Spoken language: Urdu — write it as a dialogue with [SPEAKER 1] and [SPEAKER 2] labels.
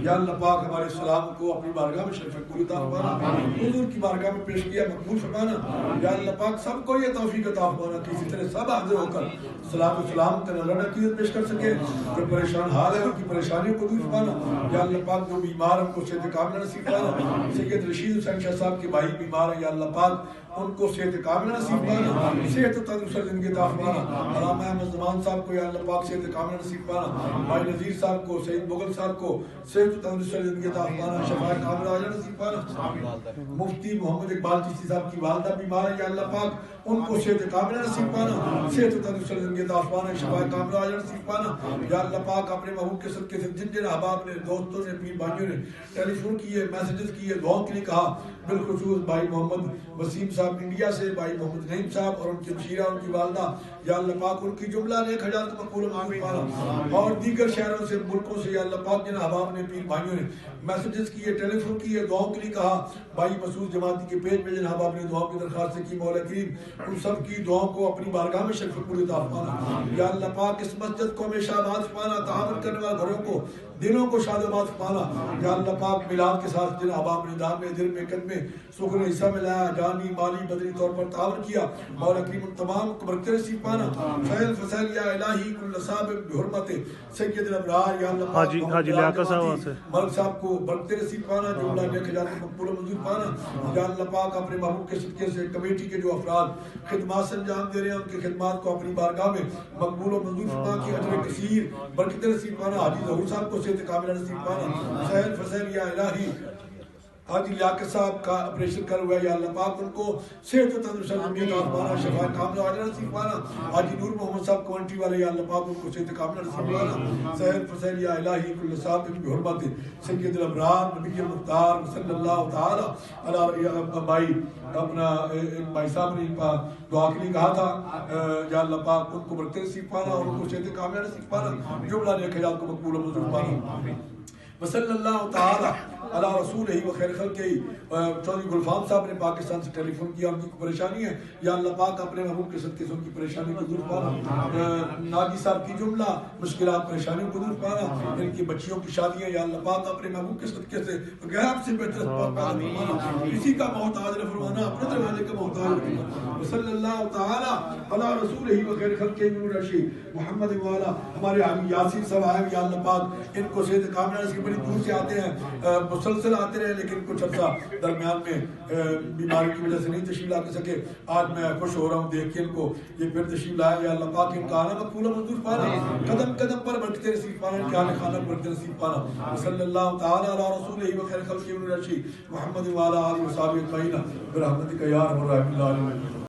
[SPEAKER 1] یا اللہ پاک ہمارے سلام کو اپنی بارگاہ میں شرف قبول عطا فرمانا، حضور کی بارگاہ میں پیش کیا مقبول فرمانا، یا اللہ پاک سب کو یہ توفیق عطا فرمانا کہ اسی طرح سب حاضر ہو کر صلاۃ و سلام کا نذرانہ عقیدت پیش کر سکے، جو پریشان حال ہے ان کی پریشانیوں کو دور فرمانا، یا اللہ پاک جو بیمار ان کو صحت کاملہ نصیب فرمانا، سید رشید حسین شاہ صاحب کے بھائی بیمار ہیں، یا اللہ پاک ان کو صحت کاملہ نصیب فرمانا، صحت و تندرستی زندگی عطا فرمانا، علامہ احمد زمان صاحب کو یا اللہ پاک صحت کاملہ نصیب فرمانا، بھائی نذیر صاحب کو، سعید مغل صاحب کو صحت و تندرستی زندگی عطا فرمانا، شفاء کاملہ عاجلہ نصیب فرمانا، مفتی محمد اقبال چشتی صاحب کی والدہ بیمار ہے، یا اللہ پاک ان کو صحت کاملہ نصیب فرمانا، صحت و تندرستی زندگی عطا فرمانا، شفاء کاملہ عاجلہ نصیب فرمانا، یا اللہ پاک اپنے محبوب کے صدقے سے جن جن احباب نے، دوستوں نے، پیر بھائیوں نے ٹیلی فون کیے، میسیجز کیے، دعاؤں کے لیے کہا، بالخصوص بھائی محمد وسیم صاحب انڈیا سے، بھائی محمد نعیم صاحب اور ان کی مشیرہ، ان کی والدہ، یا اللہ پاک ان کی جملہ نیک حاجات کو مقبول فرمانا، اور دیگر شہروں سے، ملکوں سے، یا اللہ پاک جن احباب نے، پیر بھائیوں نے میسیجز کیے، ٹیلی فون کیے، دعاؤں کے لیے کہا، بھائی مسعود جماعتی کے پیج میں جن احباب نے دعاؤں کی درخواست کی، مولا کریم ان سب کی دعاؤں کو اپنی بارگاہ میں شرف قبول عطا فرمانا، یا اللہ پاک اس مسجد کو ہمیشہ آباد فرمانا، تعاون کرنے والے گھروں کو، دلوں کو شاد آباد فرمانا، یا اللہ پاک میلاد کے ساتھ جن احباب نے دام میں، دل میں، قد میں سکون حصہ میں لایا، جانی مالی بدنی طور پر تعاون کیا، مولا کریم ان تمام کو برکت نصیب پانا، فیل فصل یا الہی کل صاحب بحرمت سید الابرار، یا اللہ پاک
[SPEAKER 2] حاجی لیاقت صاحب سے
[SPEAKER 1] ملک صاحب کو برکت نصیب پانا، جملہ نیک حاجات کو مقبول و منظور پانا، یا اللہ پاک اپنے محبوب کے صدقے سے کمیٹی کے جو افراد خدمات سے انجام دے رہے ہیں ان کی خدمات کو اپنی بارگاہ میں مقبول و منظور فرما کی اجر کثیر برکت نصیب پانا، حاجی ظہور صاحب کو صحت کاملہ نصیب پانا، فیل فصل یا الہی حاجی لیاقت صاحب کا آپریشن کر ہوا ہے، یا اللہ پاک ان کو صحت و تندرستی زندگی عطا فرمانا، شفاء کاملہ عاجلہ نصیب فرمانا، حاجی نور محمد صاحب کوانٹی والے، یا اللہ پاک ان کو صحت کاملہ نصیب فرمانا، سہل فصل یا الہی کل صاحب بحرمت سید الابرار نبی المختار صلی اللہ تعالی علی بھائی اپنا بھائی صاحب نے دعا کے لیے کہا تھا، یا اللہ پاک ان کو برکت نصیب فرمانا اور ان کو صحت کاملہ نصیب فرمانا، جملہ نیک حاجات کو مقبول و منظور فرمانا، وصلی اللہ تعالی علی رسول ہی و خیر خلق ہی۔ چودھری گلفام صاحب نے پاکستان سے ٹیلی فون کیا، ان کی پریشانی ہے، یا اللہ پاک اپنے محبوب کے صدقے سے ان کی پریشانی کو دور فرمانا، ناجی صاحب کی جملہ مشکلات پریشانیوں کو دور فرمانا، ان کی بچیوں کی شادیاں، یا اللہ پاک اپنے محبوب کے صدقے سے غیب سے بہتر فرمانا، کسی کا محتاج نہ فرمانا، اپنے دروازے کا محتاج فرمانا، صلی اللہ تعالی علی رسول ہی و خیر خلق نور رشید محمد والا۔ ہمارے حاجی یاسین صاحب آئے، یا اللہ پاک ان کو صحت کاملہ نصیب، بڑی دور سے آتے ہیں، مسلسل آتے رہے، لیکن کچھ عرصہ درمیان میں بیماری کی وجہ سے نہیں تشریف لا سکے، آج میں خوش ہو رہا ہوں دیکھ کے ان کو یہ پھر تشریف لایا، یا اللہ پاک ان کا آنا مقبول و منظور پانا، قدم قدم پر برکت نصیب پانا، ان کے آنے خانہ برکت نصیب پانا، صلی اللہ تعالی علی رسول و خیر خلق نور رشید محمد وعلی آلہ و صحبہ اجمعین برحمتک یا ارحم الراحمین۔